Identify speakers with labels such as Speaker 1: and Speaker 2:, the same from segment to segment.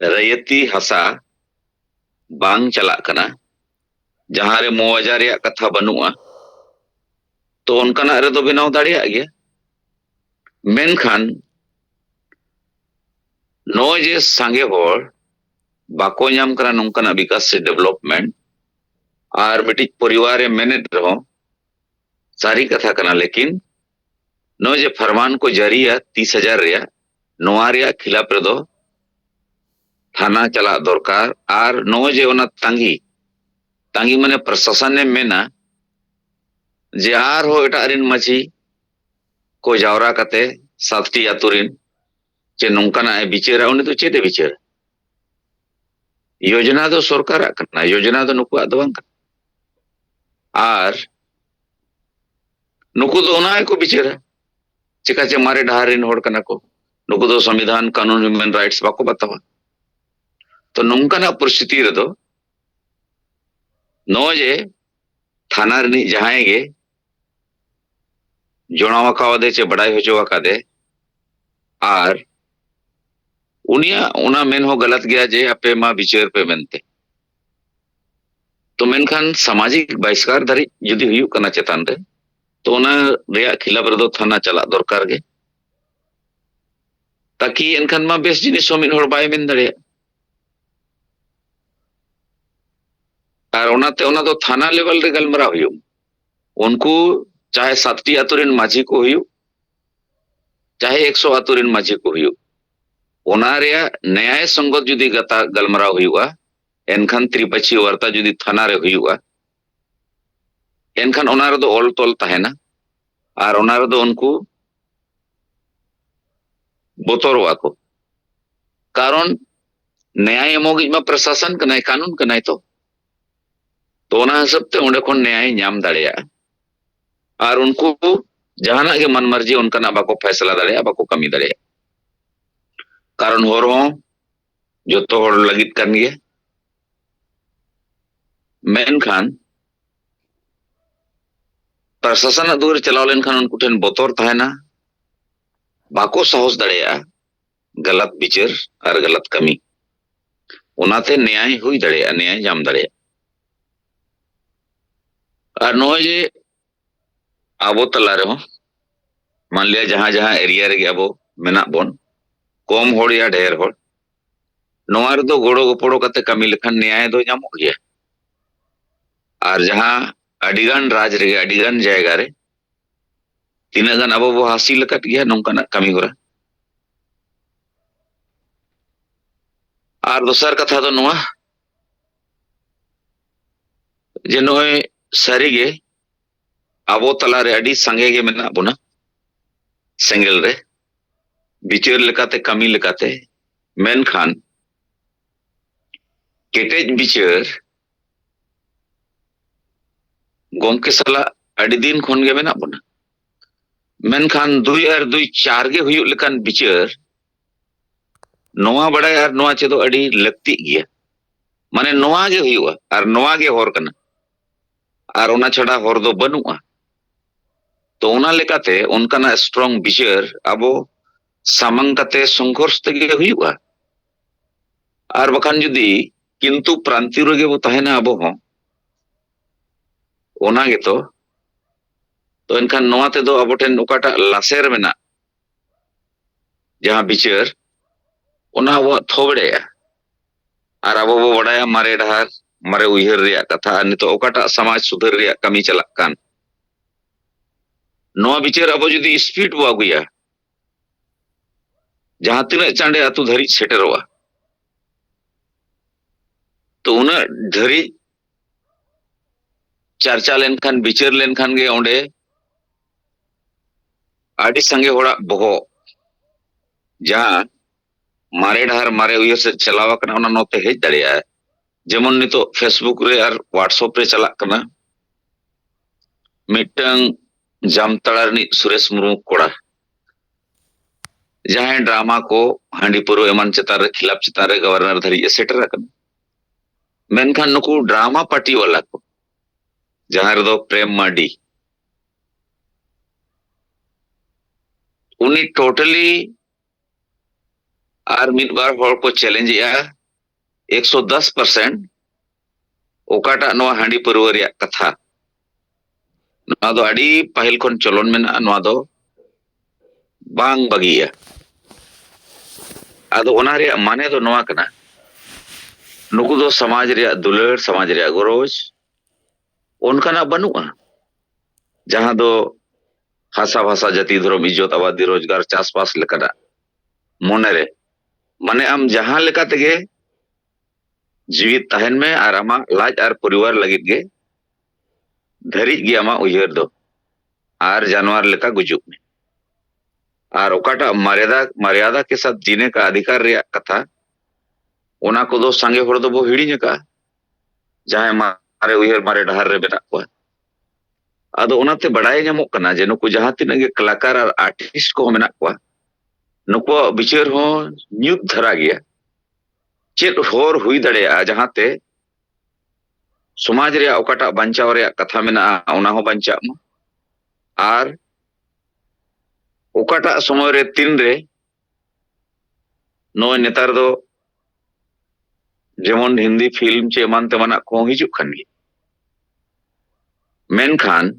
Speaker 1: रयती हसा बांग चला कना जहां रे मुआवजा रेया कथा बनुआ तो उनकाना रे दो बनाव दाड़िया गया मेनखान नो जे सांगे होड़ बाको नाम करा नोंकाना विकास से डेवलपमेंट और मिट्टी परिवार रे मैनेज रहो सारी कथा कना लेकिन नो जे फरमान को जारिया 30,000 रेया नोआ रेया खिलाफ रे दो थाना चला दरकार और नो जे ओना तांगी तांगी माने प्रशासन ने मेना जे आर हो एटा रिन माझी को जावरा कते सातटी आतुरिन चे नोंकाना ए बिचारा उनी तो चेदे बिचारा योजना तो सरकार कना योजना तो नुकु दो बांग और नुकु तो ओना को बिचारा चिका चे मारे डहारिन होड़ कना को नुकु तो संविधान कानून ह्यूमन राइट्स बाको बतावा तो नोंकाना परिस्थिति रे दो नो जे थाना रे जहां गे जोड़ावा कावदे चे बड़ाई होजो कादे और उनिया उना मेन हो गलत गया जे अपे मा विचार पे मेनते तो मेनखान सामाजिक बहिष्कार धरी जुदी हुयु कना चेतान रे तो उना रेया खिलाफ रे दो थाना चला दरकार गे ताकि एनखान मा बेस जिनिस हो मिन होड़ बाय मेन दड़े और ओनाते ओना दो थाना लेवल रे गलमरा हुयु उनको चाहे 7टी आतुरिन माझी को हुयु चाहे 100 आतुरिन माझी को हुयु ओना रेया न्याय संगत जुदी गता गलमरा हुयुआ एनखान त्रिपक्षी वार्ता जुदी थाना रे हुयुआ एनखान ओना रे दो ऑल तोल तहेना और ओना रे दो उनको बोतरवा को कारण न्याय एमोगी मा प्रशासन कनाय कानून कनाय तो ओना हिसाब ते ओंडे खन न्याय नाम दाड़ेया और उनको जहाना के मन मर्जी उनका बाको फैसला दाड़ेया बाको कमी दाड़ेया कारण होर हो जो तो होड़ लगित कर गया मेनखान प्रशासन दूर चलाव लेनखान उनको ठेन बोतर तहना बाको साहस दाड़ेया गलत विचार और गलत कमी उनाते न्याय हुई दाड़ेया न्याय जाम दाड़ेया और नो जे आबो तला रे हो मान लिया जहां जहां एरिया रे आबो मेना बोन कम होड़ या ढेर होड़ नोआ रे दो गोड़ो गोपड़ो कते कमी लेखान न्याय दो जामो गया और जहां अडिगान राज रे अडिगान जायगा रे तीना गान अब वो हासिल कट गया नौकाना कमी होरा और दोसर कथा तो नुआ जे नोय सारीगे अब तला रे अडी संगे गे मेना बुना सेंगल रे बिचार लेकाते कमी लेकाते मेनखान केटेज बिचार गोमके सला अडी दिन खन गे मेना बुना मेनखान 2 और 2 4 गे हुयु लेकान बिचार नोआ बड़ाय और नोआ चेदो अडी लगती गया माने नोआ गे हुयुआ और नोआ गे होर कना और ओना छड़ा होर दो बनुआ तो ओना लेकाते उनकाना स्ट्रांग बिचार अब सामंग कते संघर्ष तगे हुयुआ और बखान जुदी किंतु प्रांति रगे वो तहेना अब हो ओना गे तो इनखान नोआ ते दो अब ठेन ओकाटा लासेर मेना जहां बिचार ओना वो थोबड़ेया और अब वो बड़ाया मारे डहार मारे उहर रिया कथा नितो ओकाटा समाज सुधर रिया कमी चला कान नोआ बिचार अब जुदी स्पीड बो अगुया जहां तिना चांडे आतु धरी सेटेरवा तो उना धरी चर्चा लेनखान बिचार लेनखान गे ओंडे आडी संगे होड़ा बहो जहां मारे डहार मारे उहर से चलावा कना ओना नोते हेज दाड़िया जेमन नितो फेसबुक रे और व्हाट्सएप रे चला कना मिटंग जामताड़ा रि सुरेश मुर्मू कोड़ा जहां ड्रामा को हांडी पुरो एमान चेतार खिलाफ चेतार गवर्नर धरी सेटर मेनखान नुकु ड्रामा पार्टी वाला को जहां रे दो प्रेम माडी उनी टोटली आर मिड बार हॉर को चैलेंज या 110% ओकाटा नवा हांडी परवर या कथा नवा दो अड़ी पहल खन चलन मेना नवा दो बांग बगिया आदो ओना रे माने दो नवा कना नुकु दो समाज रे दुलर समाज रे गरोज उनका बनुआ जहां दो हासा भाषा जाति धर्म इज्जत आबादी रोजगार चासबास लेकना मोनेरे माने आम जहां लेका तेगे जीवित तहन में आर आमा लाज आर परिवार लगित गे धरिज गे आमा उयहर दो आर जानवर लेका गुजुक में आर ओकाटा मर्यादा के साथ जीने का अधिकार रे कथा ओना को दो संगे होड़ दो बो हिड़ी का जहां मारे उयहर मारे डहार रे बेना को आदो ओनाते बड़ाई नामो कना जे नुकु जहां तिना गे कलाकार आर आर्टिस्ट को मेना को नुकु विचार हो न्यूत धरा गया चेत होर हुई दड़ेया जहां ते समाज रे ओकाटा बंचाव रे कथा मेना ओना हो बंचा आर ओकाटा समय रे तीन रे नो नेतार दो जेमन हिंदी फिल्म चे एमान तेमाना को हिजुक खान गे मेनखान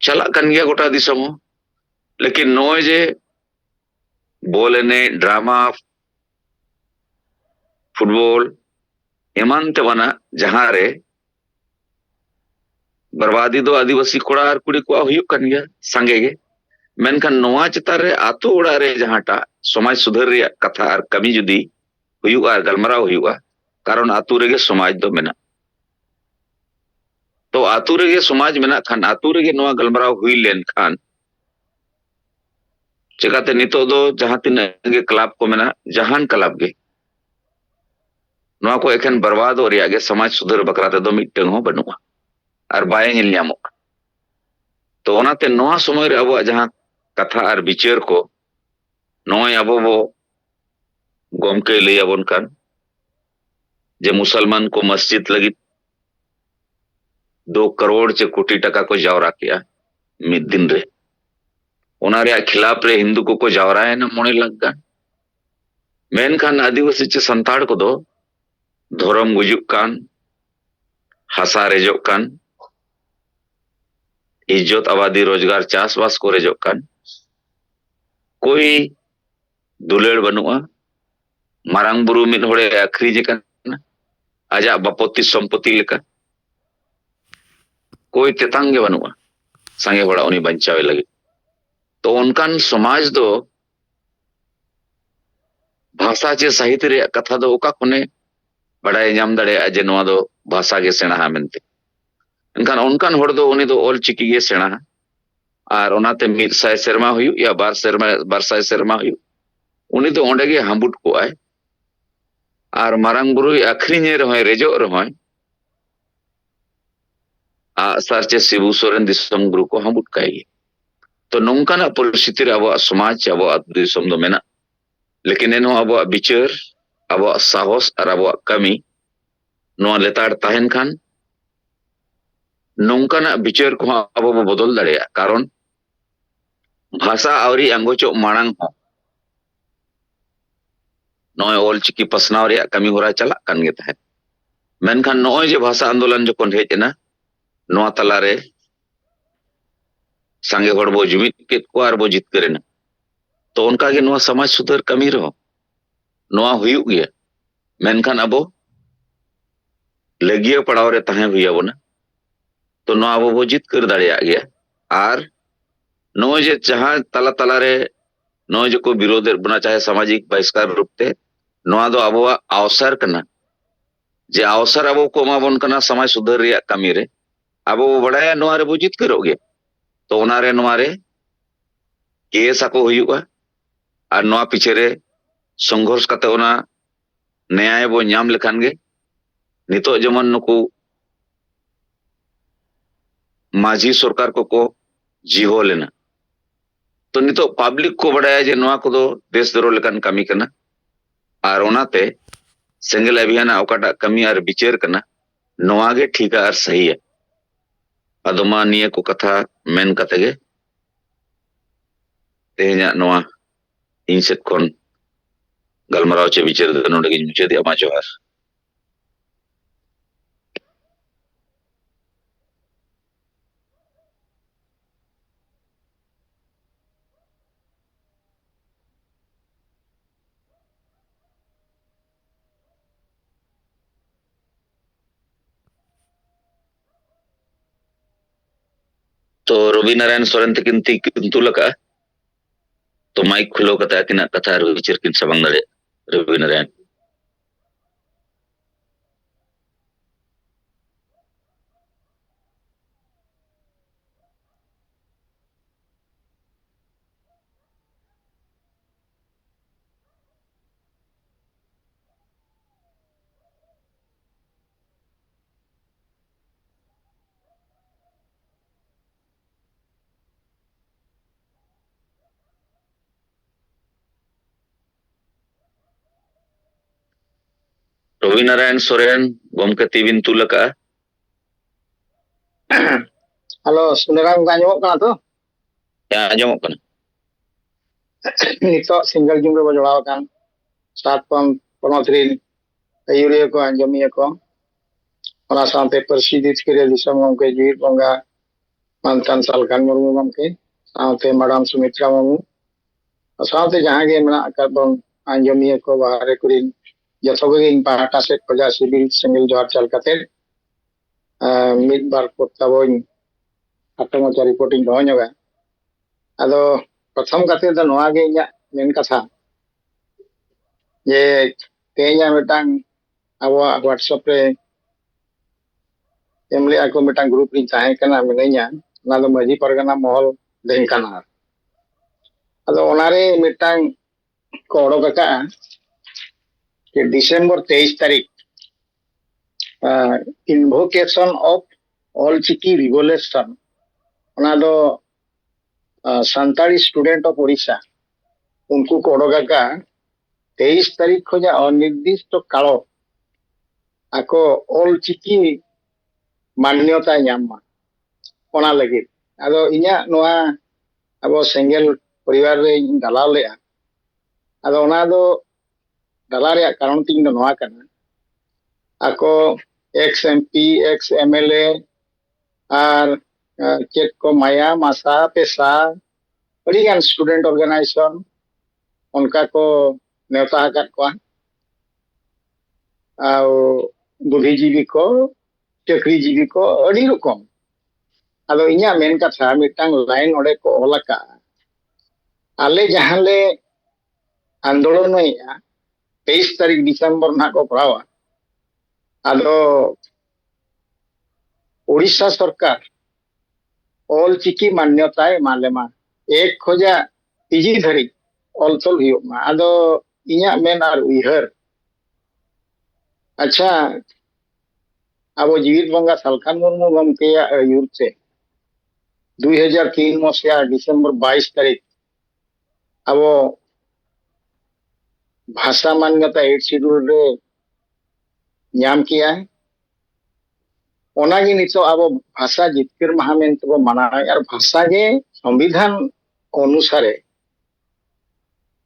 Speaker 1: चला कन गया गोटा दिसम लेकिन नोय जे बॉल एने ड्रामा फुटबॉल एमान तेमाना जहां रे बर्बादी दो आदिवासी कोड़ा और कुड़ी को हुयुक कन गया संगे गे मेनखान नोआ चितार रे आतो ओड़ा रे जहांटा समाज सुधर रे कथा और कमी जुदी हुयुआ गलमराव हुयुआ कारण आतु रे समाज दो मेना तो आतु रे समाज मेना खान आतु रे नोआ गलमराव हुई लेन खान चिकाते नितो दो जहां तिना गे क्लब को मेना जहान क्लब गे नोआ को एखन बर्बाद हो रिया गे समाज सुधर बकराते दो मिटंग हो बनुआ और बाय निल न्यामो तो ओनाते नोआ समय रे अब जहां कथा और विचार को नोय अब वो गोमके लई आबोन कान जे मुसलमान को मस्जिद लगी 2 करोड़ चे कोटी टका को जावरा किया मिद दिन रे ओना रे खिलाफ रे हिंदू को जावरा है ना मोने लग गान मेनखान आदिवासी चे संताड़ को दो धर्म गुजुक कान हासा रेजोक कान इज्जत आबादी रोजगार चासबास को रेजोक कान कोई दुलेड़ बनुआ मारांग बुरु मिद होड़े आखरी जे कान आजा बापत्ति संपत्ति लेका कोई तेतांगे बनुआ संगे होड़ा उनी बंचावे लगे तो उनकान समाज दो भाषा चे साहित्य रे कथा दो ओका कोने बड़ाई नाम दड़े जे नोआ दो भाषा गे सेना मेनते इनकान उनकान होड़ दो उनी दो ऑल चिकी गे सेना और ओनाते 100 सेरमा हुयु या 12 सेरमा हुयु उनी दो ओंडे गे हांबुट को आय और मारांग बुरु आखरीने रहोय रेजो रहोय आसार चे शिबू सोरेन दिसम गुरु को हांबुट काई तो नोंकाना परिस्थिति रे अब समाज अब दिसम दो मेना लेकिन एनो अब विचार अब साहस और अब कमी नोआ लेताड़ ताहेन खान नोंकाना विचार को अब बदल दड़ेया कारण भाषा आवरी अंगोचो मांग हो नोय ऑल चिकी पसनाव रे कमी होरा चला कन गे ताहे मेनखान नोय जे भाषा आंदोलन जखन हेज ना नोआ तलारे संगे होड़ बो जुमित केत को आर बो जितकर ना तो उनका गे नोआ समाज सुधर कमी रहो नोआ हुयुक गया मेनखान अब लगिया पड़ाव रे ताहे हुई अब ना तो नोआ अब बो जितकर दाड़िया गया और नोय जे जहां तला तला रे नोय जो को विरोध बना चाहे सामाजिक बहिष्कार रूपते नोआ दो अब अवसर कना जे अवसर अब को माबन कना समाज सुधर रे कमी रे अब बड़ाया नोआ रे बो जितकर हो गया तो ओना रे नोआ रे केस आको हुयुआ और नोआ पीछे रे संघर्ष करते ओना न्याय बो नाम लेखान गे नितो जेमन नुकु माझी सरकार को जीहो लेना तो नितो पब्लिक को बड़ाया जे नोआ को दो देश दरो लेकान कमी कना और ओनाते सेंगल अभियान ओकाटा कमी और विचार कना नोआ गे ठीक और सही है अदमा निये को कथा मेन कते गे तेहना नोआ इन सेट खन गलमाराव चे विचार द नोडे गिन मुचे दिया मा जोहार तो रवि नारायण सोरेन तकिन ती किंतु लका तो माइक खुलो कता किना कथा विचार किन सबंग दड़े रवि नारायण रवि नारायण सोरेन गोमके तीबिन तुलका
Speaker 2: हेलो सुनेराम गांजो कना तो
Speaker 1: या आजमो कना
Speaker 2: नितो सिंगल जुम रे बजड़ाव कान सात पन पनोथरिन अयुरिया को अंजमिया को ona sampai persidit kiri bisa ngomke juit bangga mantan salkan murmu ngomke sampai madam sumitra murmu sampai jahan ge mena akar bang anjamiya ko bahare kurin jotoge ing pahata set koja sibil single jor chal kate mid bar kotta boin atamo cha reporting do nyoga ado प्रथम kate da noa ge nya men katha je tehnya metang awa WhatsApp re emle aku metang grup ring tahe kana menenya na do maji pargana mohol dengkana ado onare metang ko odok ka कि December 23 तारीख invocation of Ol Chiki revolution ओना दो Santali student of Odisha उनको कोडोगा का 23 तारीख खोजा अनिर्दिष्ट कालो आको ऑल चिकी मान्यता ᱧᱟᱢᱟ ओना लगे आदो इnya नोआ अब सिंगल परिवार रे दलाल लेआ आदो ओना दो दलाल रे कारण तीन दो नोआ कना ako ex MP ex MLA আর चेक को माया मासा पेशा अड़ीगान स्टूडेंट ऑर्गेनाइजेशन उनका को नेता हकत को बुद्धिजीवी को चाकरीजीवी को अड़ी रकम आदो इnya मेन कथा मिटांग लाइन ओडे को ओलाका आले जहाले आंदोलन या 23 तारीख दिसंबर ना को पड़ावा आदो ओडिशा सरकार ऑल चिकी मान्यताए मालेमा एक खोजा पीजी धरी ऑल तोल हुयुमा आदो इnya मेन आर उइहर अच्छा अब जीवित बंगा सालखान मुर्मू गमकेया आयुर से 2003 मसिया डिसेंबर 22 तारीख अब भाषा मान्यता 8 शेड्यूल रे ᱧᱟᱢ किया है ओनागी नितो अब भाषा जितकर महा मेनते बो मानाय आर भाषा गे संविधान अनुसारे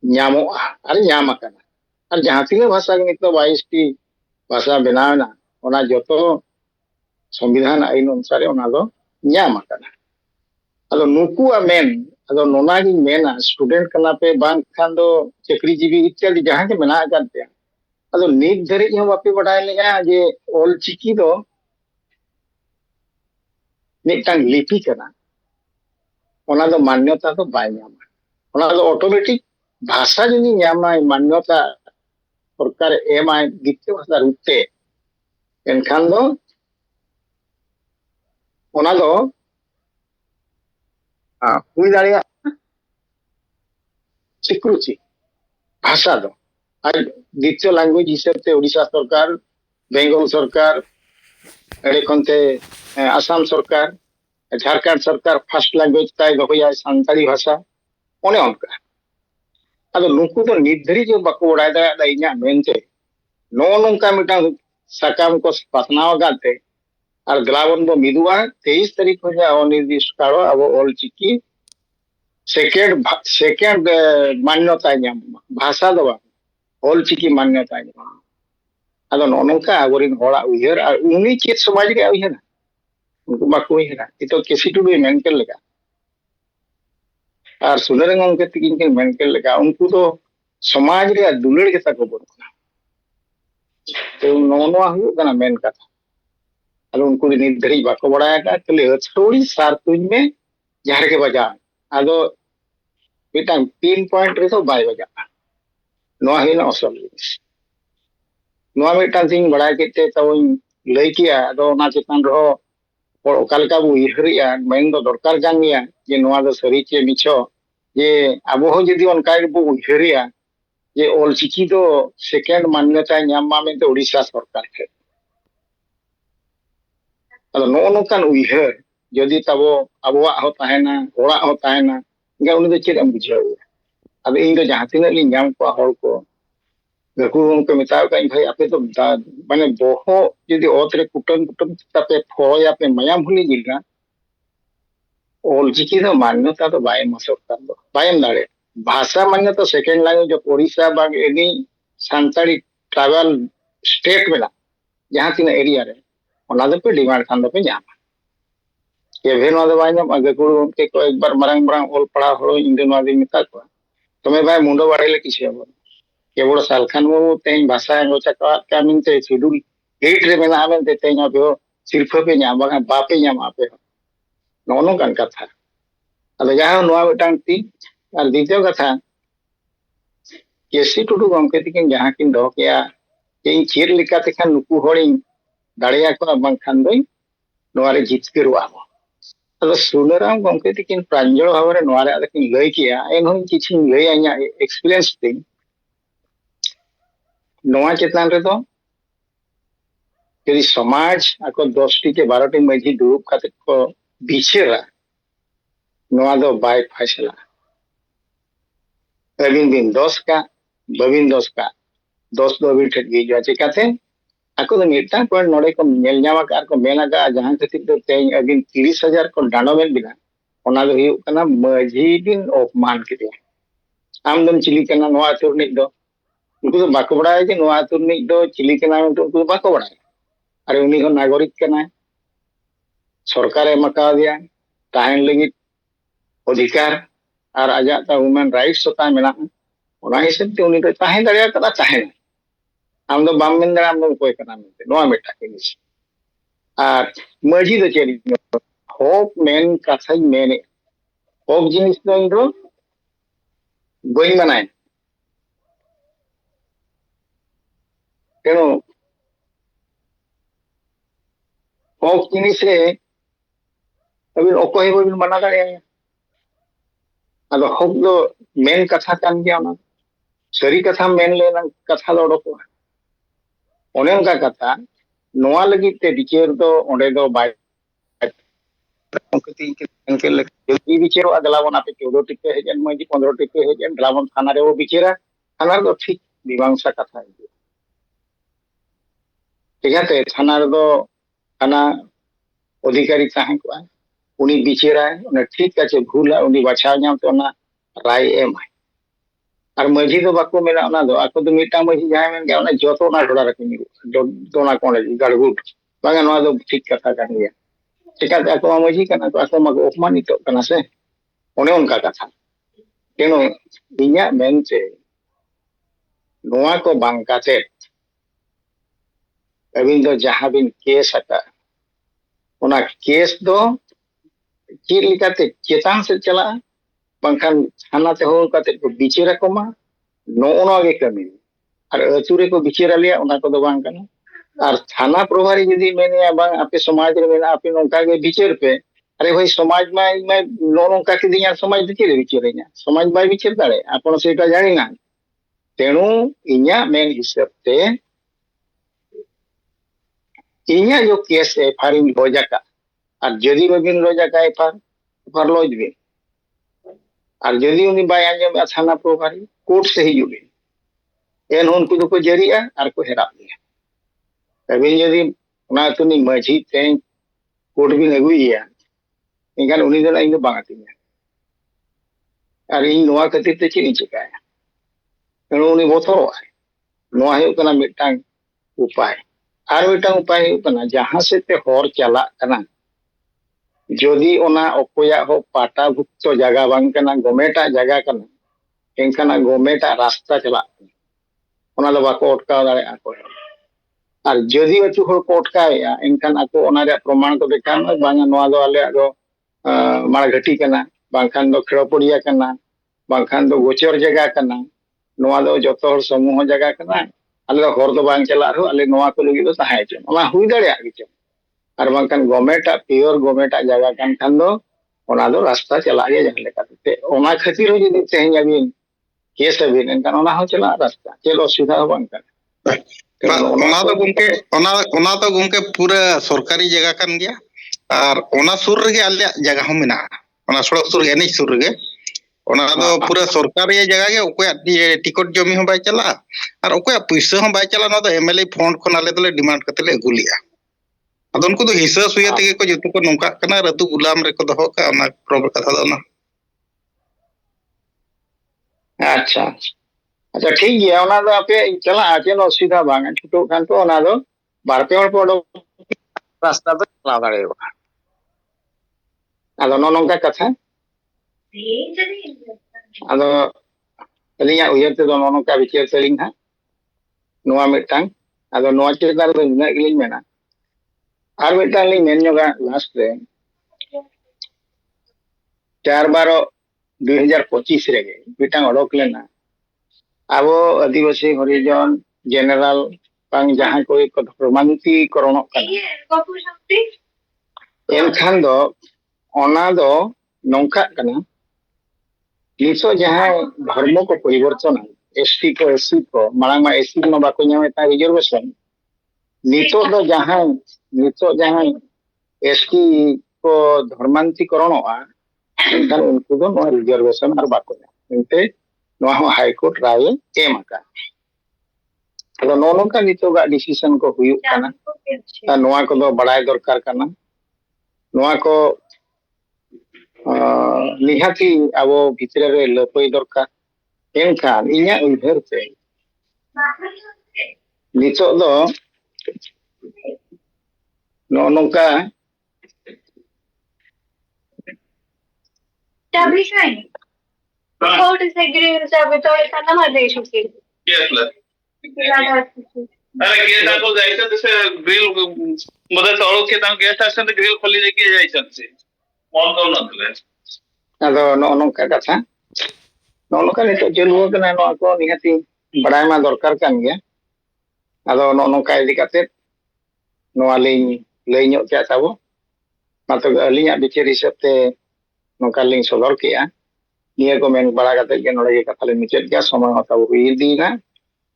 Speaker 2: ᱧᱟᱢᱚᱜᱼᱟ आर ᱧᱟᱢ आकाना आर जहां तिना भाषा गे नितो 22 टी भाषा बनावना ओना जतो संविधान आईन अनुसारे ओना दो ᱧᱟᱢ आकाना आदो नुकु आ मेन आदो नोनागी मेना स्टूडेंट कना पे बांग खान दो चाकरीजीवी इत्यादि जहां के मेना आकान पे आदो नीट धरे हम बापे बडाय लेगा जे ऑल चिकी दो मिटांग लिपि कना ओना दो मान्यता तो बाय ᱧᱟᱢᱟ ओना दो ऑटोमेटिक भाषा जनी ᱧᱟᱢᱟ मान्यता सरकार एमआई द्वितीय भाषा रूपते एनखान दो ओना दो हुई दाड़िया स्वीकृति भाषा दो आज द्वितीय लैंग्वेज हिसाब से ओडिशा सरकार बेंगल सरकार एडे कोनते आसाम सरकार झारखंड सरकार फर्स्ट लैंग्वेज ताई दोया संताली भाषा ओने उनका आदो नुकु तो निर्धारित जो बाको उड़ाय दा इnya मेनते नो नोंका मिटा साकाम को पासनाव गाते और ग्लावन बो मिदुआ 23 तारीख हो जा अनिर्दिष्ट कालो अब ऑल चिकी सेकेंड मान्यता नाम भाषा दो बांग ऑल चिकी मान्यता नाम अदो नोनोंका आगोरिन होड़ा उयहर और उनी चेत समाज रे उयहर उनको बाको उयहर इतो केसी टुडू मेंटल लगा और सुंदरंग उनके तिकिन के मेंटल लगा उनको तो समाज रे दुलड़ के तक बोलना तो नोनो हुई कना मेन कथा अदो उनको नित धरी बाको बड़ाया का तले थोड़ी सारतुज में जहर के बजा अदो मिटांग 3 पॉइंट रे तो बाय बजा नोआ हिना असल नोआ मिटांग सिंग बड़ा केते तवኝ लई किया अदो ना चितान रहो और ओकालका बु इहरिया मेन दो दरकार कान गया जे नोआ दो सरी चे मिछो जे आबो हो जदि ओनका बु इहरिया जे ऑल चिकी दो सेकेंड मान्यता नाम मा में तो ओडिशा सरकार थे अदो नो नोकान उइहर जदि तबो अबोआ हो ताहेना ओड़ा हो ताहेना गा उनी दो चेद एम बुझाव अब इन दो जहां तिना लिंग नाम को हर को गकु उनको मिताव का भाई आपे तो माने बोहो जदि ओतरे कुटम कुटम तापे फोया पे मयाम भूली जिलना ऑल चिकी दो मान्यता तो बाय सरकार दो बायम दाड़े भाषा मान्यता सेकेंड लैंग्वेज जो ओडिशा बाग एनी सांताड़ी ट्राइबल स्टेट में जहां तीन एरिया रे ओना दो पे डिमांड खान दो पे जाम के भेनो दो बाय नाम गकु उनके को एक बार मरंग मरंग ऑल पढ़ा हो इंदो नो दिन मिता को तमे भाई मुंडो बाड़े ले किसी अब केवल सालखान वो तेज भाषा लोचा का मिनते शेड्यूल 8 रे मेना आमेन ते तेज अब सिर्फ पे ᱧᱟᱢ बागा बापे ᱧᱟᱢ आपे नोनो कान कथा अदो जहां नोआ मिटांग ती और द्वितीय कथा केसी टुडू गमके तिकिन जहां किन दो किया इन चेर लिका ते खान नुकु होड़िन दाड़िया को बंग खान दोई नोआ रे जितकिरवा अदो सुनराम गमके तिकिन प्रांजल भावरे नोआ रे अदो किन लई किया एन होन किछि लई आnya एक्सपीरियंस थिंग नोआ चेतन रे दो यदि समाज आको 10टी के 12टी मझी दुरुब खाते को बिछेरा नोआ दो बाय फैसला अबिन दिन 10 का बबिन 10 का 10 दो अबिन ठेक गी जो चिकाते आको दो मिटा पॉइंट नोडे को नेल ᱧामा कार को मेना का जहां खातिर तो तेज अबिन 30,000 को डांडो में बिना ओना दो हुई कना मझी दिन अपमान किदे आम दम चिली कना नोआ तुरनिक दो उनको तो बाको बड़ाय जे नोआ तुरनिक दो चिली कना उनको बाको बड़ाय अरे उन्हीं को नागरिक कना सरकार एमका दिया ताहन लगी अधिकार और आजा ता ह्यूमन राइट्स होता मेना ओना हिसाब ते उनी तो ताहन दरिया कदा ताहन आम दो बाम मेन दरा आम दो कोई कना मेनते नोआ मेटा केनिस और मजी दो चेरी होप मेन कथा मेने होप जिनिस दो इंदो गोई मनाय तेनो होप जिनिस रे अभी ओकोय बोबिन मना दाड़िया अदो होप दो मेन कथा कान गया ना सरी कथा मेन लेना कथा दो डको ओने उनका कथा नोआ लगी ते बिचेर दो ओंडे दो बाय उनके इनके लगी बिचेरो अगला बना पे 14 टिके हेजन मजी 15 टिके हेजन ग्रामन थाना रे वो बिचेरा थाना दो ठीक मीमांसा कथा है ठीक है ते थाना रे दो थाना अधिकारी ताहें को उनी बिचेरा उन्हें ठीक काचे भूला उनी बचाव नाम तो ना राय एम और मझी दो बाको मेना ना दो आको दो मिटा मझी जहां मेन गया ना जोतो ना डोड़ा रखनी दोना कोने गड़गुट बागा ना दो ठीक कथा कान गया चिकाते ako मझी कना तो ako मग अपमानित कना से ओने उनका कथा केनो इnya मेनचे नोआ को बांग काते अबिन दो जहां बिन केस आता ओना केस दो चीर लिकाते चेतान से चला बंखान थाना ते हो काते को बिचेरा को मा नोना के कमी और अचूरे को बिचेरा लिया ओना को दो बांग कना और थाना प्रभारी यदि मैंने बांग आपे समाज रे मेना आपे नोका के बिचेर पे अरे भाई समाज में मैं नोका के दिया समाज बिचेर बिचेरे냐 समाज बाय बिचेर दाड़े आपण सेटा जानि ना तेणु इnya मेन हिसाब ते इnya जो केस एफआर इन हो जाका और जदि बबिन लो जाका एफआर लो जबे और जदि उनी बाय आंजम थाना प्रभारी कोर्ट से ही जुबे एन उनको तो को जरिया और को हेरा दिया अबिन यदि ना तुनी मझी ते कोर्ट बिन अगुइया इनकान उनी दो इन बांग तिया ᱟᱨ ᱤᱧ ᱱᱚᱣᱟ ᱠᱷᱟᱹᱛᱤᱨ ᱛᱮ ᱪᱮᱫ ᱤᱧ ᱪᱤᱠᱟᱹᱭᱟ ᱛᱮणᱩ ᱩᱱᱤ ᱵᱚᱛᱚᱨᱚᱜᱼᱟᱭ ᱱᱚᱣᱟ ᱦᱩᱭᱩᱜ ᱠᱟᱱᱟ ᱢᱤᱫᱴᱟᱝ ᱩᱯᱟᱭ ᱟᱨ ᱢᱤᱫᱴᱟᱝ ᱩᱯᱟᱭ ᱦᱩᱭᱩᱜ ᱠᱟᱱᱟ ᱡᱟᱦᱟᱸ ᱥᱮᱫ ᱛᱮ ᱦᱚᱲ ᱪᱟᱞᱟᱜ ᱠᱟᱱᱟ ᱡᱚᱫᱤ ᱚᱱᱟ ᱚᱠᱚᱭᱟᱜ ᱦᱚᱸ ᱯᱟᱴᱟ ᱵᱷᱩᱠᱛᱚ ᱡᱟᱭᱜᱟ ᱵᱟᱝ ᱠᱟᱱᱟ ᱜᱚᱢᱮᱴᱟᱜ ᱡᱟᱭᱜᱟ ᱠᱟᱱᱟ ᱮᱱᱠᱷᱟᱱ ᱜᱚᱢᱮᱴᱟᱜ ᱨᱟᱥᱛᱟ ᱪᱟᱞᱟᱜ ᱠᱟᱱᱟ ᱚᱱᱟ ᱫᱚ ᱵᱟᱠᱚ ᱚᱴᱠᱟᱣ ᱫᱟᱲᱮᱭᱟᱜᱼᱟ ᱚᱠᱚᱭ ᱦᱚᱸ ᱟᱨ ᱡᱚᱫᱤ ᱟᱹᱛᱩ ᱦᱚᱲ ᱠᱚ ᱚᱴᱠᱟᱣᱮᱜᱼᱟ ᱮᱱᱠᱷᱟᱱ ᱟᱠᱚ ᱚᱱᱟ ᱨᱮᱭᱟᱜ ᱯᱨᱚᱢᱟᱱ ᱠᱚ ᱫᱮᱠᱷᱟᱣ ᱵᱟᱝᱟ ᱱᱚᱣᱟ ᱫᱚ ᱟᱞᱮᱭᱟᱜ ᱫᱚ ᱢᱟᱲᱜᱷᱟᱹᱴᱤ ᱠᱟᱱᱟ ᱵᱟᱝᱠᱷᱟन ᱫᱚ ᱠᱷᱮᱲᱚᱯᱚᱲᱤᱭᱟ ᱠᱟᱱᱟ ᱵᱟᱝᱠᱷᱟन ᱫᱚ ᱜᱳᱪᱚᱨ ᱡᱟᱭᱜᱟ ᱠᱟᱱᱟ ᱱᱚᱣᱟ ᱫᱚ ᱡᱚᱛᱚ ᱦᱚᱲ ᱥᱚᱢᱩᱦᱚ ᱡᱟᱭᱜᱟ ᱠᱟᱱᱟ ᱟᱞᱮ ᱫᱚ ᱦᱚᱲ ᱫᱚ ᱵᱟᱝ ᱪᱟᱞᱟᱜ ᱨᱮᱦᱚᱸ ᱟᱞᱮ ᱱᱚᱣᱟ ᱠᱚ ᱞᱟᱹᱜᱤᱫ ᱫᱚ ᱛᱟᱦᱮᱸ ᱦᱚᱪᱚ ᱚᱱᱟ ᱦᱩᱭ ᱫᱟᱲᱮᱭᱟᱜ ᱜᱮᱪᱚ ᱟᱨ ᱵᱟᱝᱠᱷᱟन ᱜᱚᱵᱷᱢᱮᱱᱴᱟᱜ ᱯᱤᱭᱳᱨ ᱜᱚᱵᱷᱢᱮᱱᱴᱟᱜ ᱡᱟᱭᱜᱟ ᱠᱟᱱ ᱠᱷᱟᱱ ᱫᱚ ᱚᱱᱟ ᱫᱚ ᱨᱟᱥᱛᱟ ᱪᱟᱞᱟᱜ ᱜᱮᱭᱟ ᱡᱟᱦᱟᱸ ᱞᱮᱠᱟᱛᱮ ᱚᱱᱟ ᱠᱷᱟᱹᱛᱤᱨ ᱦᱚᱸ ᱡᱩᱫᱤ ᱛᱮᱦᱮᱧ ᱟᱹᱵᱤᱱ ᱠᱮᱥ ᱟᱹᱵᱤᱱ ᱮᱱᱠᱷᱟᱱ ᱚᱱᱟ ᱦᱚᱸ ᱪᱟᱞᱟᱜ ᱨᱟᱥᱛᱟ ᱪᱮᱫ ᱚᱥᱩᱵᱤᱫᱷᱟ ᱦᱚᱸ ᱵᱟᱝ ᱠᱟᱱᱟ
Speaker 3: ᱚᱱᱟ ᱫᱚ ᱜᱚᱝᱠᱮ ᱚᱱᱟ ᱫᱚ ᱜᱚᱝᱠᱮ ᱯᱩᱨᱟᱹ ᱥᱚᱨᱠᱟরি ᱡᱟᱭᱜᱟ ᱠᱟᱱ ᱜᱮᱭᱟ ᱟᱨ ᱚᱱᱟ ᱥᱩᱨ ᱨᱮᱜᱮ ᱟᱞᱮᱭᱟᱜ ᱡᱟᱭᱜᱟ ᱦᱚᱸ ᱢᱮᱱᱟᱜᱼᱟ ᱚᱱᱟ ᱥᱚᱲᱚᱠ ᱥᱩᱨ ᱮᱱᱮᱡ ᱥᱩᱨ ᱨᱮᱜᱮ ᱚᱱᱟ ᱫᱚ ᱯᱩᱨᱟᱹ ᱥᱚᱨᱠᱟরি ᱡᱟᱭᱜᱟ ᱜᱮ ᱚᱠᱚᱭᱟᱜ ᱴᱤᱠᱚᱴ ᱡᱚᱢᱤ ᱦᱚᱸ ᱵᱟᱭ ᱪᱟᱞᱟᱜᱼᱟ ᱟᱨ ᱚᱠᱚᱭᱟᱜ ᱯᱩᱭᱥᱟᱹ ᱦᱚᱸ ᱵᱟᱭ ᱪᱟᱞᱟᱜᱼᱟ ᱱᱚᱣᱟ ᱫᱚ ᱮᱢᱮᱞᱮ ᱯᱷᱚᱸᱰ ᱠᱷᱚᱱ ᱟᱞᱮ ᱫᱚᱞᱮ ᱰᱤᱢᱟন্ড ᱠᱟᱛᱮ ᱞᱮ ᱟᱹᱜᱩ ᱞᱮᱜᱼᱟ ᱟᱫᱚ ᱩᱱᱠᱩ ᱫᱚ ᱦᱤᱥᱟᱹ ᱥᱩᱭᱟᱹ ᱛᱮᱜᱮ ᱠᱚ ᱡᱚᱛᱚ ᱠᱚ ᱱᱚᱝᱠᱟᱜ ᱠᱟᱱᱟ ᱟᱨ ᱟᱹᱛᱩ ᱜᱩᱞᱟᱢ ᱨᱮᱠᱚ ᱫᱚᱦᱚ ᱠᱟᱜᱼᱟ ᱚᱱᱟ ᱯᱨᱚᱵᱞᱮᱢ ᱠᱟᱛᱷᱟ ᱫᱚ ᱚᱱᱟ
Speaker 2: ᱟᱪᱪᱷᱟ ᱟᱪᱪᱷᱟ ᱴᱷᱤक ᱜᱮᱭᱟ ᱚᱱᱟ ᱫᱚ ᱟᱯᱮ ᱪᱟᱞᱟᱜᱼᱟ ᱪᱮᱫ ᱚᱥᱩᱵᱤᱫᱷᱟ ᱵᱟᱝ ᱪᱷᱩᱴᱟᱹᱣ ᱠᱷᱟᱱ ᱛᱚ ᱚᱱᱟ ᱫᱚ ᱵᱟᱨ ᱯᱮ ᱦᱚᱲ ᱯᱮ ᱚᱰᱚᱠ ᱨᱟᱥᱛᱟ ᱫᱚ ᱪᱟᱞᱟᱣ ᱫᱟᱲᱮᱭᱟᱜᱼᱟ ᱟᱫᱚ ᱱᱚᱜᱼᱚ ᱱᱚᱝᱠᱟ ᱠᱟᱛᱷᱟ ᱟᱫᱚ ᱟᱹᱞᱤᱧᱟᱜ ᱩᱭᱦᱟᱹᱨ ᱛᱮᱫᱚ ᱱᱚᱜᱼᱚ ᱱᱚᱝᱠᱟ ᱵᱤᱪᱟᱹᱨ ᱛᱟᱹᱞᱤᱧ ᱦᱟᱸᱜ ᱱᱚᱣᱟ ᱢᱤᱫᱴᱟᱝ ᱟᱫᱚ ᱱᱚᱣᱟ ᱪᱮᱛᱟᱱ ᱨᱮᱫᱚ ᱱᱤᱱᱟᱹᱜ ᱜᱮᱞᱤᱧ ᱢᱮᱱᱟ ᱟᱨ ᱢᱤᱫᱴᱟᱝ ᱞᱤᱧ ᱢᱮᱱ ᱧᱚᱜᱟ ᱞᱟᱥᱴ ᱨᱮ 4/12/2025 ᱨᱮᱜᱮ ᱢᱤᱫᱴᱟᱝ ᱚᱰᱚᱠ ᱞᱮᱱᱟ ᱟᱵᱚ ᱟᱹᱫᱤᱵᱟᱹᱥᱤ ᱦᱚᱨᱤᱡᱚᱱ ᱡᱮᱱᱟᱨᱮᱞ ᱵᱟᱝ ᱡᱟᱦᱟᱸᱭ ᱠᱚ ᱯᱨᱚᱢᱟᱱᱤᱛᱤᱠᱚᱨᱚᱱᱚᱜ ᱠᱟᱱᱟ ᱮᱱᱠᱷᱟᱱ ᱫᱚ ᱚᱱᱟ ᱫᱚ ᱱᱚᱝᱠᱟᱜ ᱠᱟᱱᱟ ᱱᱤᱛᱚᱜ ᱡᱟᱦᱟᱸᱭ ᱫᱷᱚᱨᱢᱚ ᱠᱚ ᱯᱚᱨᱤᱵᱚᱨᱛᱚᱱᱟ ᱮᱥᱴᱤ ᱠᱚ ᱮᱥᱥᱤ ko ᱢᱟᱲᱟᱝ ᱢᱟ ᱮᱥᱥᱤ ᱢᱟ ᱵᱟᱠᱚ ᱧᱟᱢᱮᱫ ᱛᱟᱦᱮᱸ ᱨᱤᱡᱟᱨভᱮᱥᱚᱱ ᱱᱤᱛᱚᱜ ᱡᱟᱦᱟᱸᱭ एसटी को धर्मांतरीकरणोगा एनखान उनको दो नोआ रिजर्वेशन आर बाको एनते नोआ हो हाई कोर्ट राय एम आका अदो नोनोका नितोगा डिसीजन को हुयुग काना ता नोआ को दो बड़ाई दरकार काना नोआ को निहाती आबो भितरे रे लपई दरकार एनखान इया उइहर ते नितो दो नोनोका
Speaker 4: How to say grill sabotage kana madeshu ki?
Speaker 3: Yes, sir. अरे गेट आपको जाइसन जैसे ग्रिल मदद औरों के ताऊ गेस्ट आसन तो ग्रिल खोली लेके जाइसन से मॉल कौन आता है
Speaker 2: अदो नोनोका कथा नोनोका नितो जलुओ कना नोआ को निहाती बड़ाई मा दरकार कान गया अदो नोनोका इदि काते नोआ लिंग लई ᱧᱚᱜ ᱠᱮᱟ ᱛᱟᱵᱚ ᱢᱟᱛᱚ ᱟᱹᱞᱤᱧᱟᱜ ᱵᱤᱪᱟᱹᱨ ᱦᱤᱥᱟᱹᱵ ᱛᱮ ᱱᱚᱝᱠᱟ ᱞᱤᱧ ᱥᱚᱫᱚᱨ ᱠᱮᱟ ᱱᱤᱭᱟᱹ ᱠᱚ ᱢᱮᱱ ᱵᱟᱲᱟ ᱠᱟᱛᱮ ᱜᱮ ᱱᱚᱰᱮ ᱜᱮ ᱠᱟᱛᱷᱟ ᱞᱤᱧ ᱢᱩᱪᱟᱹᱫ ᱜᱮᱭᱟ ᱥᱚᱢᱚᱭ ᱦᱚᱸ ᱛᱟᱵᱚ ᱦᱩᱭ ᱤᱫᱤᱭᱮᱱᱟ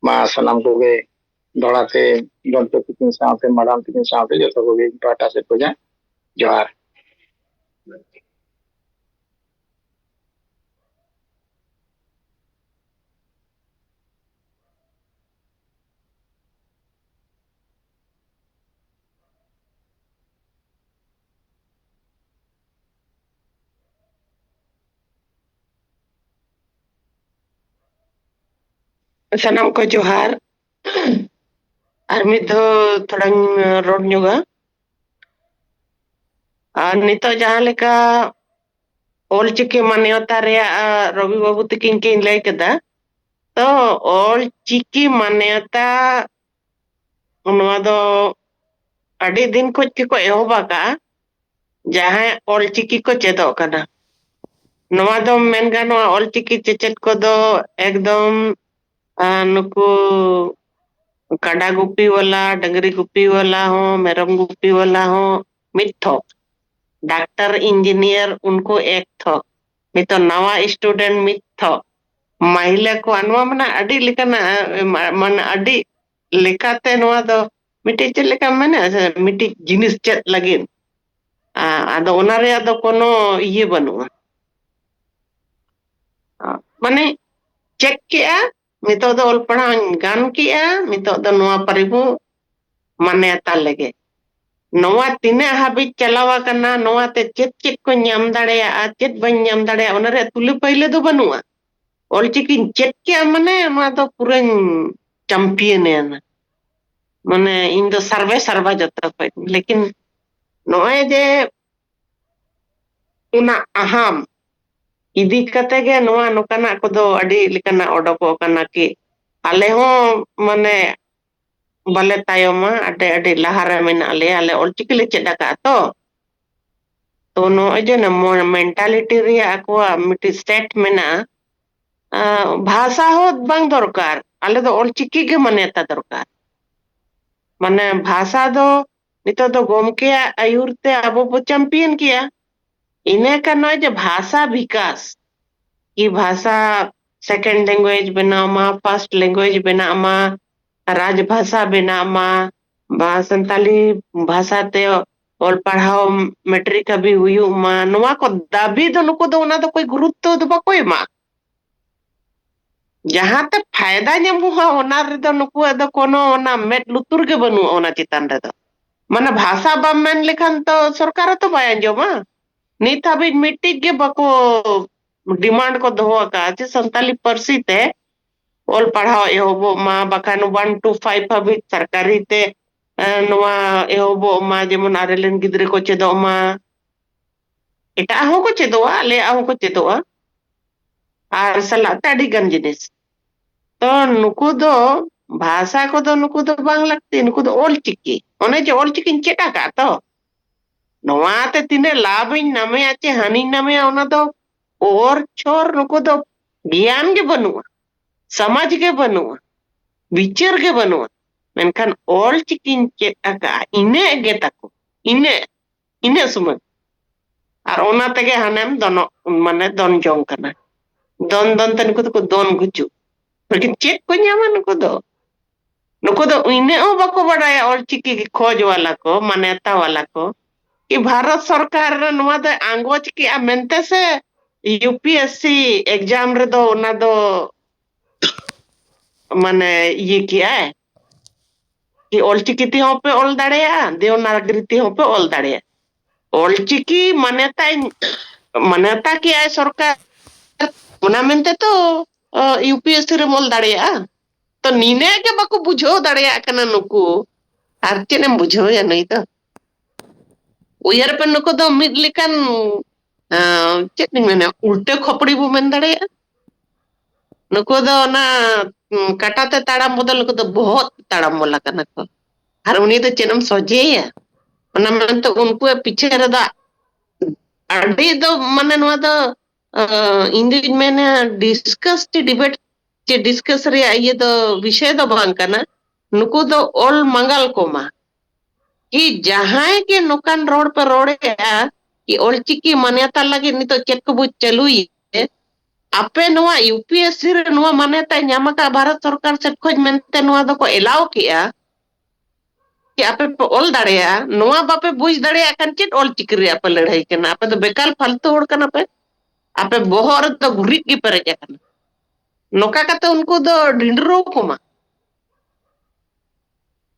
Speaker 2: ᱢᱟ ᱥᱟᱱᱟᱢ ᱠᱚᱜᱮ ᱫᱚᱲᱟᱛᱮ ᱫᱚᱱᱛᱚ ᱛᱤᱠᱤᱱ ᱥᱟᱶᱛᱮ ᱢᱟᱰᱟᱢ ᱛᱤᱠᱤᱱ ᱥᱟᱶᱛᱮ ᱡᱚᱛᱚ ᱠᱚᱜᱮ ᱯᱟᱦᱴᱟ ᱥᱮᱫ ᱠᱷᱚᱱᱟᱜ ᱡᱚᱦᱟᱨ
Speaker 5: sanam ko johar ar mid dho thodang rod nyuga ar nito jahan leka ol chiki manyota reya Ravi babu tikin kin lay keda to ol chiki manyota nᱚᱣᱟ ᱫᱚ ᱟᱹᱰᱤ ᱫᱤᱱ ᱠᱷᱚᱡ ᱜᱮᱠᱚ ᱮᱦᱚᱵ ᱟᱠᱟᱜᱼᱟ ᱡᱟᱦᱟᱸᱭ ᱚᱞᱪᱤᱠᱤ ᱠᱚ ᱪᱮᱫᱚᱜ ᱠᱟᱱᱟ ᱱᱚᱣᱟ ᱫᱚ ᱢᱮᱱ ᱜᱟᱱᱚᱜᱼᱟ ᱚᱞᱪᱤᱠᱤ ᱪᱮᱪᱮᱫ ᱠᱚᱫᱚ ᱮᱠᱫᱚᱢ नुकु काडा गुपी वाला डंगरी गुपी वाला हो मेरम गुपी वाला हो मिथो डॉक्टर इंजीनियर उनको एक थो मितो नवा स्टूडेंट मिथो महिला को अनवा मना अडी लेकना मन अडी लेकाते नवा दो मिटी चेद लेका माने मिटी जिनिस चेद लगिन आदो ओना रे आदो कोनो इये बनुआ माने चेक किया मितो दो ओलपणा गान किया मितो दो नवा परिबु मान्यता लगे नवा तिना हाबिज चलावा करना नवा ते चेत चेत को ᱧᱟᱢ दाड़ेया चेत बन ᱧᱟᱢ दाड़ेया ओना रे तुले पहले दो बनुआ ऑलचिकी चेत के माने नवा दो पूरा चैंपियन है ना माने इन दो सर्वे सर्वा जत्रा पे लेकिन नोए जे उना अहम इदी कते गे नवा नोकाना को दो अडी लिकना ओडको कना कि आले हो माने बाले तायमा अडे अडे लहारा मेना ले आले ऑलचिकी ले चेदा का तो नो जे ना मेंटालिटी रिया को मिटी स्टेट मेना भाषा हो बांग दरकार आले दो ऑलचिकी के मान्यता दरकार माने भाषा दो नितो दो गोमके आयुरते अबो बो चैंपियन किया इने का नय जे भाषा विकास की भाषा सेकंड लैंग्वेज बनामा फर्स्ट लैंग्वेज बनामा राजभाषा बनामा संताली भाषा ते और पढ़ाओ मैट्रिक अभी हुई मा नवा को दाबी दो नुको दो ना तो कोई गुरुत्व दो बा कोई मा जहां तक फायदा ᱧᱟᱢᱚᱜᱼᱟ ᱚᱱᱟ ᱨᱮᱫᱚ ᱱᱩᱠᱩᱣᱟᱜ ᱫᱚ ᱠᱳᱱᱳ ᱚᱱᱟ ᱢᱮᱫ ᱞᱩᱛᱩᱨ ᱜᱮ ᱵᱟᱹᱱᱩᱜᱼᱟ ᱚᱱᱟ ᱪᱮᱛᱟन ᱨᱮᱫᱚ ᱢᱟᱱᱮ ᱵᱷᱟषᱟ ᱵᱟᱢ ᱢᱮᱱ ᱞᱮᱠᱷᱟᱱ ᱛᱚ ᱥᱚᱨᱠᱟᱨ ᱦᱚᱸᱛᱚ ᱵᱟᱭ ᱟᱸᱡᱚᱢᱟ ᱱᱤᱛ ᱦᱟᱹᱵᱤᱡ ᱢᱤᱫᱴᱤᱡ ᱜᱮ ᱵᱟᱠᱚ डिमांड को दोहो आका जे संताली पार्सी ते ऑल पढ़ाओ एहोबो मा बखान 1 to 5 हाबिज सरकारी ते नवा एहोबो मा जेमन आरेलेन गिद्रे को चेदो मा एटा हो को चेदोआ ले आ को चेदोआ आर सलाते अडी गन जिनिस तो नुकु दो भाषा को दो नुकु दो बांग लगती नुकु दो ऑलचिकी ओने जे ऑलचिकी चेटा का तो नवाते तिने लाभ नामे आचे हानि नामे ओना दो और छोर नुकु दो ज्ञान के बनुआ समाज के बनुआ विचार के बनुआ मेनखान ऑलचिकी चेटा का इने गे ताको इने इने सुमन आर ओना तेगे हानेम दोनो माने दोन जोंग कना दोन दोन तन को दोन गुचु लेकिन चेक को ᱧᱟᱢᱟ नुको दो इने ओ बाको बडाया ऑलचिकी की खोज वाला को मान्यता वाला को कि भारत सरकार नवा दो आंगोच की मेंते से यूपीएससी एग्जाम रे दो ना दो माने ये किया है कि ऑलचिकी ती हो पे ऑल दाड़ेया देवनागरी ती हो पे ऑल दाड़ेया ऑलचिकी मान्यता किया है सरकार ओना मेंते तो यूपीएससी रे मोल दाड़ेया तो नीने के बाको बुझो दाड़ेया कना नुकु आर चेनेम बुझो या नहीं तो उयर पे नुको दो मिड लिकन चेत नहीं मेने उल्टे खोपड़ी बु मेन दाड़ेया नुको दो ना काटाते ताड़ाम बदल नुको दो बहुत ताड़ाम मोला कना को आर उनी तो चेनम सोजेया ओना मन तो उनको पीछे रे दा अडी दो माने नवा दो इंदी मैंने डिस्कस डिबेट जे डिस्कस रे ये दो विषय दो बांग कना नुकु दो ऑल मंगल को मा कि जहां के नोकान रोड पर रोडे कि ऑलचिकी मान्यता लगे नि तो चेक बु चलुई आपे नवा यूपीएससी रे नवा मान्यता ᱧᱟᱢका भारत सरकार से खोज मेनते नवा दो को एलाव किया कि आपे ऑल दाड़ेया नवा बापे बुझ दाड़ेया कन चेत ऑलचिकी रे आपे लड़ाई कना आपे तो बेकार फालतू होड़ कना पे आपे बोहर तो गुरी की पेरेज कना नोका काते उनको दो ढिंडरो कोमा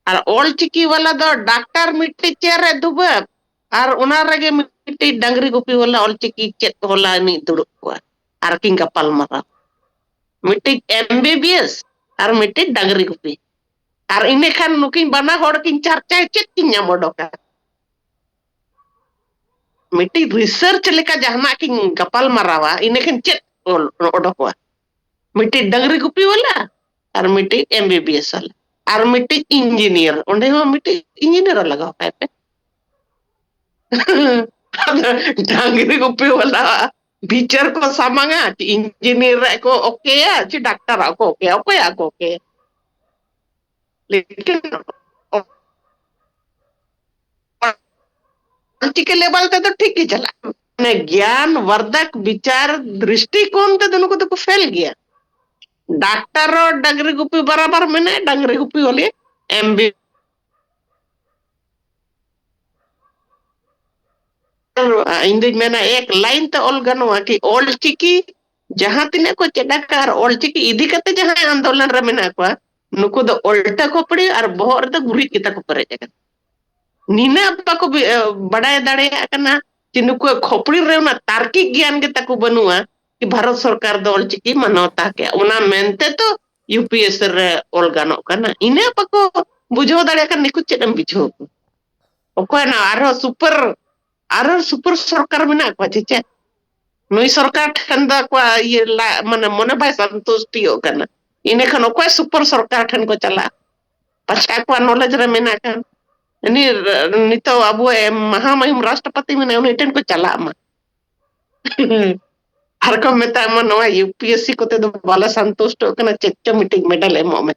Speaker 5: और ऑलचिकी वाला दो डॉक्टर मिट्टी चेयर रे दुबे और उना रगे मिट्टी डंगरी गुपी वाला ऑलचिकी चेत होला नि दुड़ुब को और किंग कपाल मारा मिट्टी एमबीबीएस और मिट्टी डंगरी गुपी और इने खान नुकिन बना होड़ किन चर्चा चेत किन ᱧᱟᱢ ओडोका मिट्टी रिसर्च लेका जहाना किन कपाल मारावा इने खान चेत ओडोकवा मिट्टी डंगरी गुपी वाला और मिट्टी एमबीबीएस वाला और मिट्टी इंजीनियर ओंडे हो मिट्टी इंजीनियर लगाओ पे डंगरी गुपी वाला बीचर को सामांगा इंजीनियर को ओके या ची डॉक्टर को ओके ओके या को ओके लेकिन के लेवल पे तो ठीक ही चला ने ज्ञान वर्धक विचार दृष्टिकोण ते दोनों को तो फेल गया डॉक्टर और डंगरी गुपी बराबर मैंने डंगरी गुपी वाले एमबी इंदिज मैंने एक लाइन तो ऑल गनवा कि ऑलचिकी जहां तिने को चेडाकार ऑलचिकी इदी कते जहां आंदोलन रे मेना को नुको दो उल्टा को पड़ी और बोहर तो गुरी किता को परे जगह नीना बाको बड़ाय दाड़ेया कना कि नुकु खोपड़ी रे ना तार्किक ज्ञान के ताकू बनुआ कि भारत सरकार दो ऑलचिकी मानवता के उना मेनते तो यूपीएस रे ओल गानो कना इने बाको बुझो दाड़े कन निकु चेदम बिझो ओको ना आरो सुपर सरकार मेना को चे नुई सरकार ठन दा को ये माने मने भाई संतुष्टि हो कना इने खन ओको सुपर सरकार ठन को चला पछा को नॉलेज रे मेना कन ini nito abu mahamahim राष्ट्रपति में उन्हें टेन को चला मा हर को मेता म नवा यूपीएससी को ते दो बाला संतुष्ट कना चेच्चो मीटिंग मेडल एमो में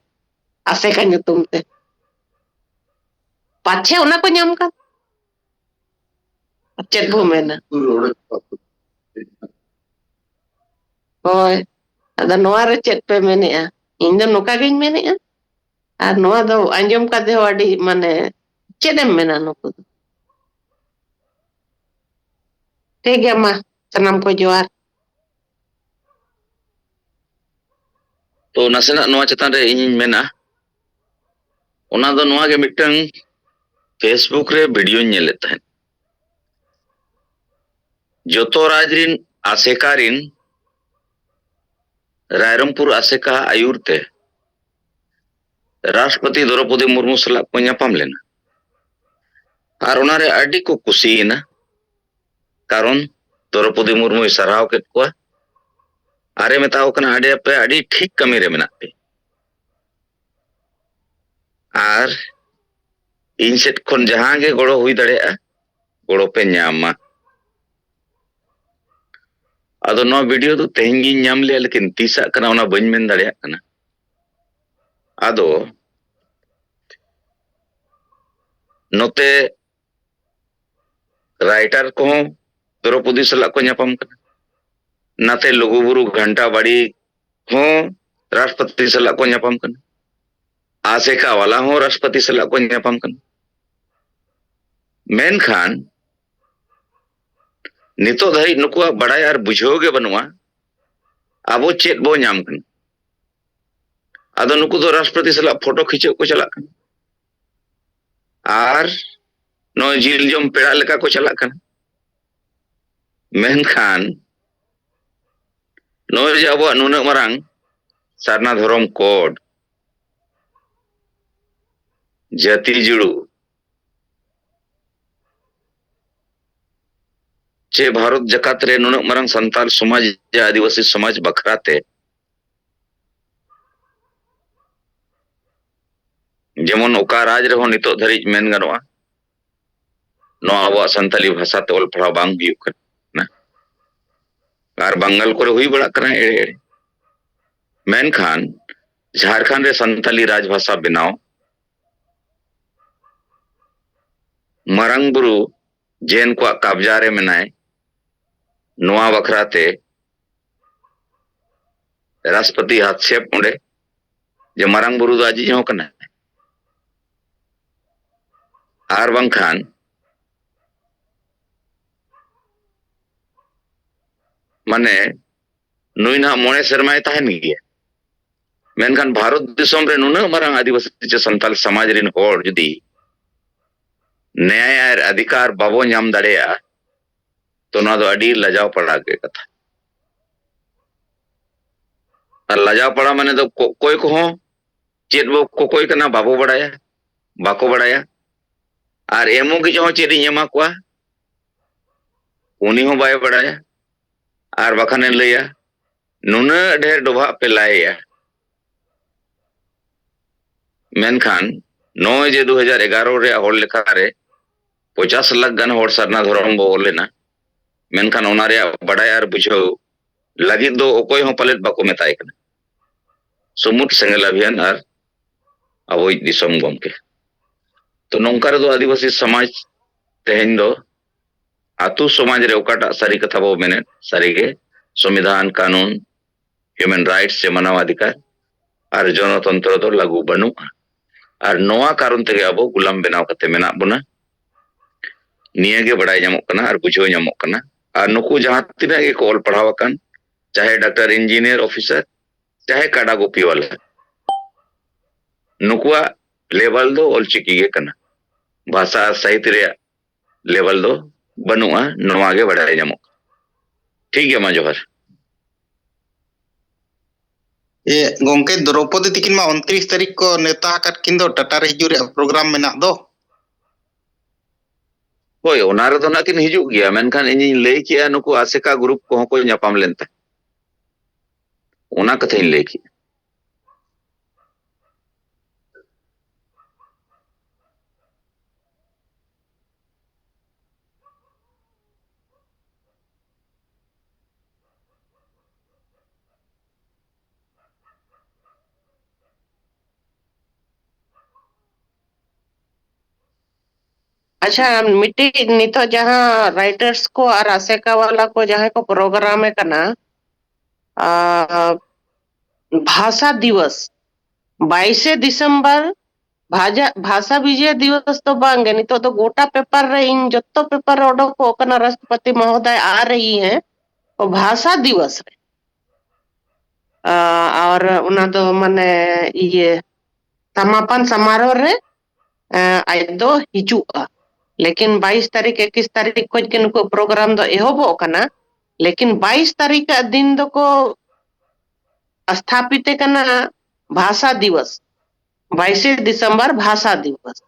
Speaker 5: आसे का nyutum te पाछे उना को nyam का चेक भू मेना होय अदा नवा रे चेक पे मेने आ इन दो नोका गिन मेने आ आर नवा दो अंजम का दे वाडी माने चेदम मेना नुकु ठीक है मा सनम को जोहार
Speaker 1: तो नासेना नोआ चेतान रे इन मेना ओना दो नोआ के मिटन फेसबुक रे वीडियो नेले तहन जोतो राजरिन आसेकारिन रायरंगपुर आसेका आयुरते राष्ट्रपति द्रौपदी मुर्मू सला को ᱧᱟᱯᱟᱢ लेना और उनारे अड्डी को कुसीना कारण द्रौपदी मुर्मू सराव के को आरे मेताओ कना अडे पे अडी ठीक कमी रे मेना पे आर इन सेट खन जहां गे गड़ो हुई दड़ेया गड़ो पे ᱧामा अदो नो वीडियो तो तेहंगी ᱧाम ले लेकिन तीसा कना उना बइन मेन दड़ेया कना अदो नोते राइटर को द्रौपदी सला को ᱧᱟᱯᱟᱢ कना नाते लघुबुरु घंटा बाड़ी हो राष्ट्रपति सला को ᱧᱟᱯᱟᱢ कना आसेका वाला हो राष्ट्रपति सला को ᱧᱟᱯᱟᱢ कना मेनखान नितो धारी नुकुआ बड़ाई और बुझो गे बनुआ आबो चेत बो ᱧाम कना आदो नुकु दो राष्ट्रपति सला फोटो खींचे को चला कना आर नो जिल जम पेड़ा लेका को चला कना मेनखान नो जे आबो नुना मरांग सारना धर्म कोड जाति जुड़ू चे भारत जकात रे नुना मरांग संताल समाज या आदिवासी समाज बखराते जेमन ओका राज रहो नितो धरी मेन गनवा नो आबो संताली भाषा ते ओल पढ़ा बांग बियु कना आर बंगाल को हुई बड़ा करा एड़े मेनखान झारखंड रे संताली राजभाषा बनाओ मरंग बुरु जैन को कब्जा रे मेनाय नोआ बखराते राष्ट्रपति हस्तक्षेप उंडे जे मरंग बुरु दो आजी हो कना आर बंखान माने नुइना मोने शर्माए तहन गिया मेनखान भारत दिसोम रे नुना मरांग आदिवासी चे संताल समाज रिन होड़ जुदी न्याय और अधिकार बाबो ᱧᱟᱢ दाड़ेया तो ना दो अडी लजाव पड़ा के कथा और लजाव पड़ा माने तो कोई को हो चेत बो कोई कना बाबो बड़ाया बाको बड़ाया और एमो की जो चेरी एमा को उनी हो बाय बड़ाया और बखाने लैया नुना ढेर डोभा पे लाया मेनखान 9 जे 2011 रे होड़ लेखा रे 50 लाख गन होड़ सरना धर्म बो लेना मेनखान ओना रे बड़ाय और बुझो लगी दो ओकोय हो पलेट बाको मेताय कना समुद्र सेंगल अभियान और अबोई दिसम गमके तो नौकर दो आदिवासी समाज तेहन दो आतु समाज रे ओकाटा सारी कथा बो मेने सारी के संविधान कानून ह्यूमन राइट्स से मानव अधिकार और जनतंत्र दो लागू बनु और नोआ कारण तेगे अबो गुलाम बनाव कते मेना बुना निये गे बड़ाई ᱧᱟᱢᱚᱜ कना और बुझो ᱧᱟᱢᱚᱜ कना और नुकु जहां तिना के कॉल पढ़ाव कन चाहे डॉक्टर इंजीनियर ऑफिसर चाहे काडा गोपी वाला नुकुआ लेवल दो ऑल चिकी गे कना भाषा साहित्य ᱨᱮᱭᱟᱜ लेवल दो बनुआ नोआ गे बड़ाय ᱧᱟᱢᱚᱜ ठीक गया मा जोहर
Speaker 3: ए गोंके द्रौपदी तिकिन मा 29 तारीख को नेता आकाद किन दो टाटा रे हिजू रे प्रोग्राम मेना दो
Speaker 1: होय ओना रे दो ना किन हिजुग गया मेनखान इᱧ लay किया नुकु आसेका ग्रुप को को ᱧᱟᱯᱟᱢ len ता ओना कथाᱧ लay की
Speaker 5: अच्छा मिट्टी नितो जहाँ राइटर्स को और आसेका वाला को जहाँ को प्रोग्राम है करना भाषा दिवस 22 दिसंबर भाषा विजय दिवस तो बांगे नितो तो गोटा पेपर रे इन जत्तो पेपर ओडो को कना राष्ट्रपति महोदय आ रही है तो भाषा दिवस रे और उना दो माने ये समापन समारोह रे आज दो हिजुआ लेकिन 22 तारीख 21 तारीख को के नुको प्रोग्राम दो एहोबो कना लेकिन 22 तारीख का दिन दो को स्थापित कना भाषा दिवस 22 दिसंबर भाषा दिवस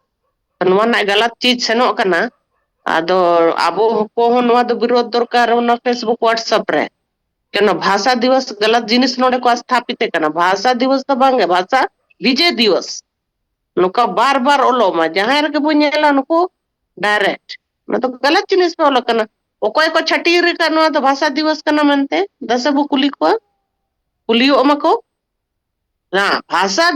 Speaker 5: नवा ना गलत चीज सेनो कना आदो आबो को नवा दो विरोध दरकार ओना फेसबुक व्हाट्सएप रे केनो भाषा दिवस गलत जिनिस नोडे को स्थापित कना भाषा दिवस तो बांगे भाषा विजय दिवस नुका बार बार ओलो मा जहां रे के बुनेला नुको डायरेक्ट न तो गलत जिनिस पे ओलो कना ओकोय को छटीर का नवा तो भाषा दिवस कना मनते दस बु कुलियो मको ना भाषा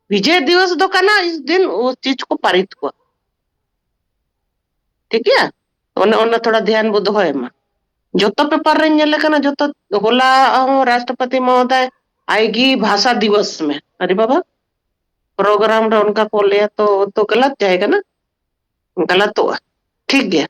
Speaker 5: विजय दिवस दो कना इस दिन उस चीज को पारित को ठीक है ओने थोड़ा ध्यान बुध होय मा जो तो पेपर रे नेले कना जो तो होला राष्ट्रपति महोदय आएगी भाषा दिवस में अरे बाबा प्रोग्राम रे उनका को लिया तो गलत जाएगा ना गलत हुआ ठीक है